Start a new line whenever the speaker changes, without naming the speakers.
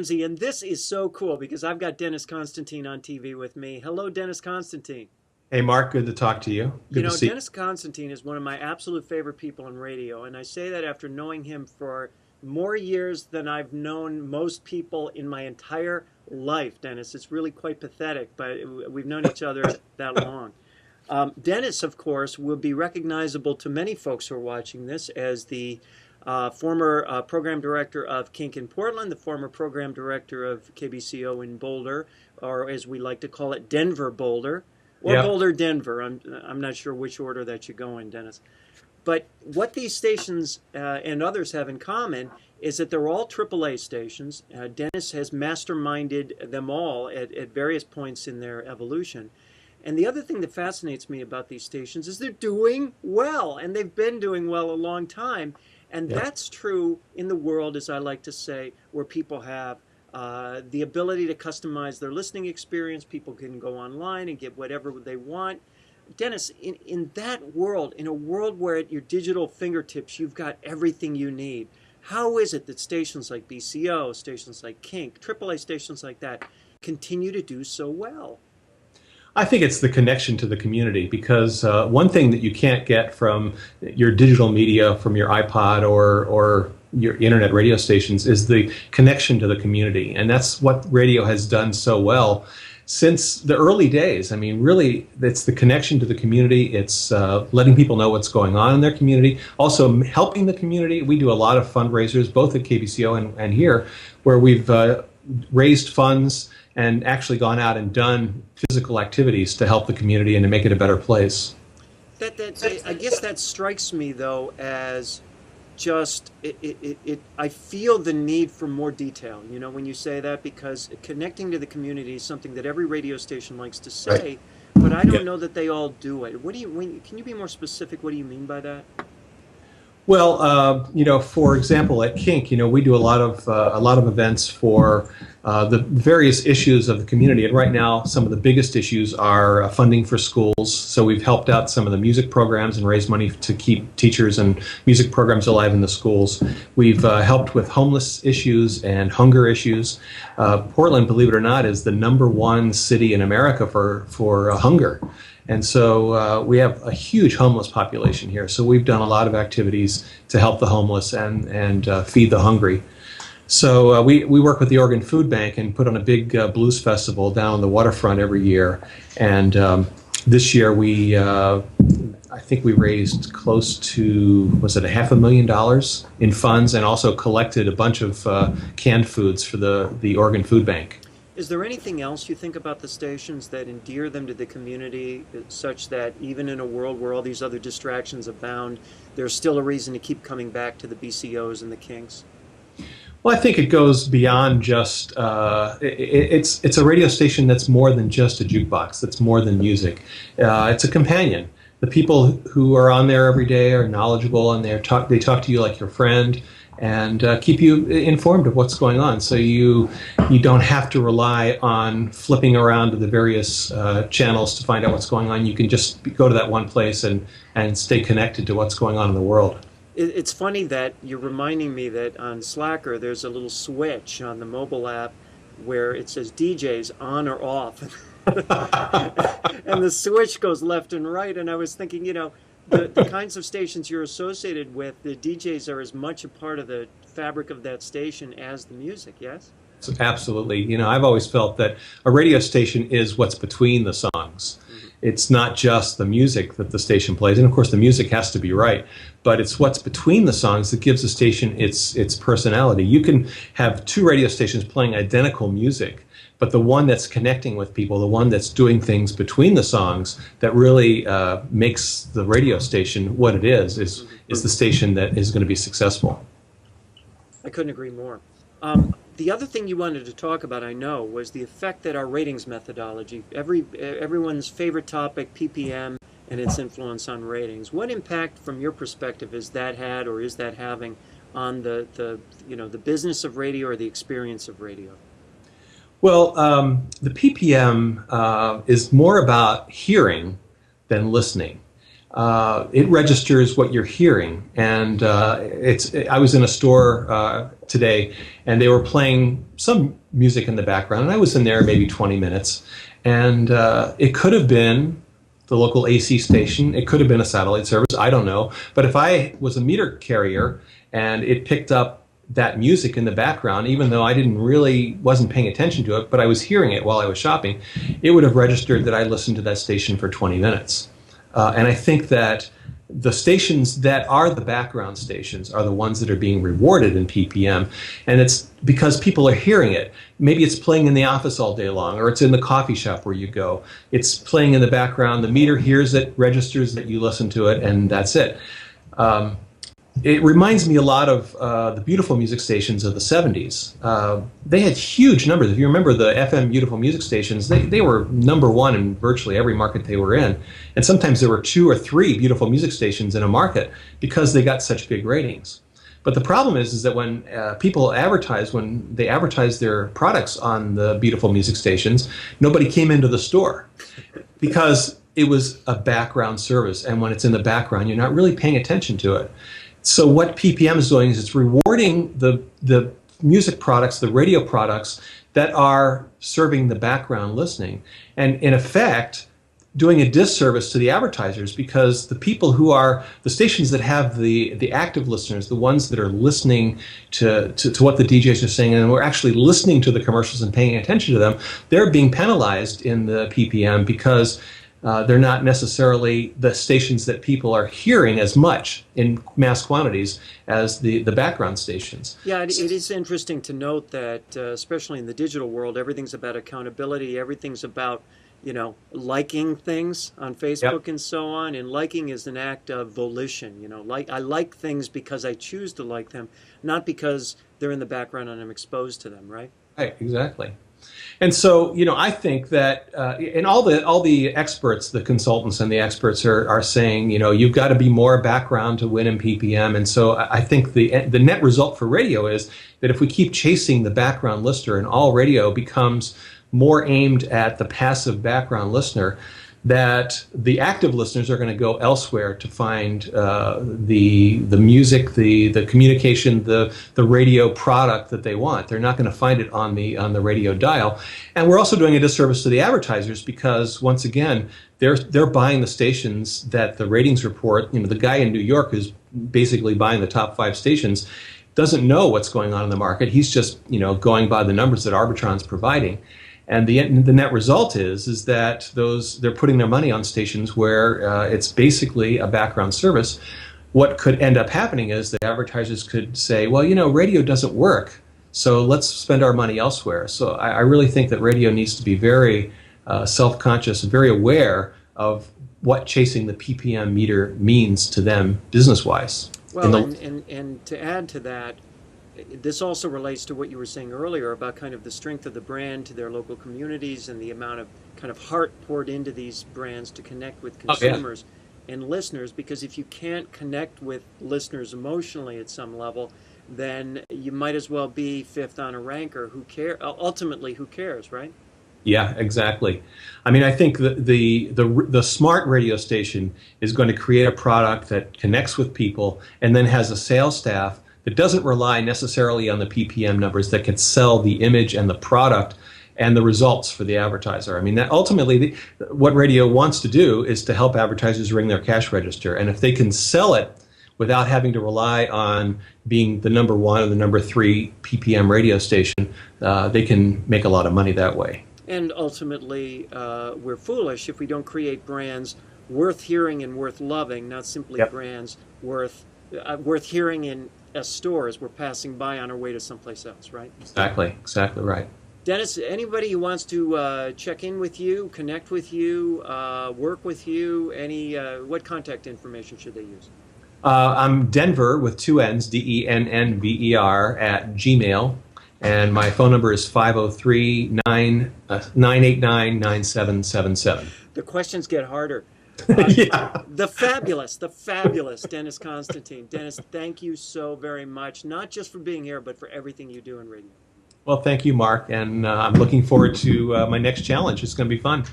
Ramsey, and this is so cool because I've got Dennis Constantine on TV with me. Hello, Dennis Constantine.
Hey, Mark, good to talk to you.
You
Good to
know,
see you.
Dennis Constantine is one of my absolute favorite people in radio, and I say that after knowing him for more years than I've known most people in my entire life, Dennis. It's really quite pathetic, but we've known each other that long. Dennis, of course, will be recognizable to many folks who are watching this as the former program director of Kink in Portland, the former program director of KBCO in Boulder, or as we like to call it, Denver Boulder, or
Yeah.
Boulder Denver. I'm not sure which order that you go in, Dennis. But what these stations and others have in common is that they're all AAA stations. Dennis has masterminded them all at various points in their evolution. And the other thing that fascinates me about these stations is they're doing well, and they've been doing well a long time. And
Yeah.
that's true in the world, as I like to say, where people have the ability to customize their listening experience. People can go online and get whatever they want. Dennis, in that world, in a world where at your digital fingertips you've got everything you need, how is it that stations like BCO, stations like Kink, AAA stations like that continue to do so well?
I think it's the connection to the community because one thing that you can't get from your digital media, from your iPod or your internet radio stations is the connection to the community. And that's what radio has done so well since the early days. I mean, really, it's the connection to the community. It's letting people know what's going on in their community. Also, helping the community. We do a lot of fundraisers, both at KBCO and here, where we've raised funds and actually gone out and done physical activities to help the community and to make it a better place.
I guess that strikes me though as just I feel the need for more detail. You know, when you say that, because connecting to the community is something that every radio station likes to say,
Right.
but I don't
Yeah.
know that they all do it. What do you can you be more specific? What do you mean by that?
Well, for example, at Kink, we do a lot of events for the various issues of the community. And right now, some of the biggest issues are funding for schools. So we've helped out some of the music programs and raised money to keep teachers and music programs alive in the schools. We've helped with homeless issues and hunger issues. Portland, believe it or not, is the #1 city in America for hunger. And so we have a huge homeless population here. So we've done a lot of activities to help the homeless and feed the hungry. So we work with the Oregon Food Bank and put on a big blues festival down on the waterfront every year. And this year I think we raised close to, was it $500,000 in funds, and also collected a bunch of canned foods for the Oregon Food Bank.
Is there anything else you think about the stations that endear them to the community, such that even in a world where all these other distractions abound, there's still a reason to keep coming back to the BCOs and the Kinks?
Well, I think it goes beyond just, it's a radio station that's more than just a jukebox, that's more than music. It's a companion. The people who are on there every day are knowledgeable, and they talk to you like your friend, and keep you informed of what's going on. So you don't have to rely on flipping around to the various channels to find out what's going on. You can just go to that one place and stay connected to what's going on in the world.
It's funny that you're reminding me that on Slacker there's a little switch on the mobile app where it says DJs on or off. And the switch goes left and right. And I was thinking, the kinds of stations you're associated with, the DJs are as much a part of the fabric of that station as the music, yes?
So absolutely. I've always felt that a radio station is what's between the songs. It's not just the music that the station plays, and of course the music has to be right, but it's what's between the songs that gives the station its personality. You can have two radio stations playing identical music, but the one that's connecting with people, the one that's doing things between the songs that really makes the radio station what it is the station that is going to be successful.
I couldn't agree more. The other thing you wanted to talk about, I know, was the effect that our ratings methodology, everyone's favorite topic, PPM, and its influence on ratings. What impact, from your perspective, has that had, or is that having, on the business of radio or the experience of radio?
Well, the PPM is more about hearing than listening. It registers what you're hearing, and I was in a store today, and they were playing some music in the background, and I was in there maybe 20 minutes, and it could have been the local AC station. It could have been a satellite service. I don't know. But if I was a meter carrier and it picked up that music in the background, even though I wasn't paying attention to it, but I was hearing it while I was shopping, it would have registered that I listened to that station for 20 minutes. And I think that the stations that are the background stations are the ones that are being rewarded in PPM, and it's because people are hearing it. Maybe it's playing in the office all day long, or it's in the coffee shop where you go. It's playing in the background. The meter hears it, registers that you listen to it, and that's it. It reminds me a lot of the beautiful music stations of the 70s. They had huge numbers. If you remember the FM beautiful music stations, they were number one in virtually every market they were in. And sometimes there were 2 or 3 beautiful music stations in a market because they got such big ratings. But the problem is that when people advertise, when they advertise their products on the beautiful music stations, nobody came into the store because it was a background service. And when it's in the background, you're not really paying attention to it. So what PPM is doing is it's rewarding the music products, the radio products that are serving the background listening, and in effect doing a disservice to the advertisers, because the people who are the stations that have the active listeners, the ones that are listening to what the DJs are saying, and we're actually listening to the commercials and paying attention to them, they're being penalized in the PPM because they're not necessarily the stations that people are hearing as much in mass quantities as the background stations.
Yeah, it is interesting to note that, especially in the digital world, everything's about accountability. Everything's about, liking things on Facebook. Yep. And so on. And liking is an act of volition. I like things because I choose to like them, not because they're in the background and I'm exposed to them, right?
Right, exactly. And so, I think that, and all the experts, the consultants and the experts are saying, you've got to be more background to win in PPM. And so I think the net result for radio is that if we keep chasing the background listener and all radio becomes more aimed at the passive background listener, that the active listeners are going to go elsewhere to find the music, the communication, the radio product that they want. They're not going to find it on the radio dial. And we're also doing a disservice to the advertisers because, once again, they're buying the stations that the ratings report. The guy in New York who's basically buying the top 5 stations doesn't know what's going on in the market. He's just going by the numbers that Arbitron's providing. And the net result is that they're putting their money on stations where it's basically a background service. What could end up happening is that advertisers could say, well, radio doesn't work, so let's spend our money elsewhere. So I really think that radio needs to be very self-conscious, very aware of what chasing the PPM meter means to them business-wise.
Well, and to add to that, this also relates to what you were saying earlier about kind of the strength of the brand to their local communities and the amount of kind of heart poured into these brands to connect with consumers and listeners, because if you can't connect with listeners emotionally at some level, then you might as well be 5th on a ranker. Ultimately, who cares, right?
Yeah, exactly. I mean, I think the smart radio station is going to create a product that connects with people and then has a sales staff that doesn't rely necessarily on the PPM numbers, that can sell the image and the product and the results for the advertiser. I mean, that ultimately, what radio wants to do is to help advertisers ring their cash register. And if they can sell it without having to rely on being the number 1 or the number 3 PPM radio station, they can make a lot of money that way.
And ultimately, we're foolish if we don't create brands worth hearing and worth loving, not simply brands worth hearing in as stores we're passing by on our way to someplace else, right?
Exactly right.
Dennis, anybody who wants to check in with you, connect with you, work with you, what contact information should they use?
I'm Denver with 2 N's, DENNVER at Gmail, and my phone number is 503-989-9777.
The questions get harder.
Yeah.
The fabulous Dennis Constantine. Dennis, thank you so very much, not just for being here, but for everything you do in radio.
Well, thank you, Mark, and I'm looking forward to my next challenge. It's going to be fun.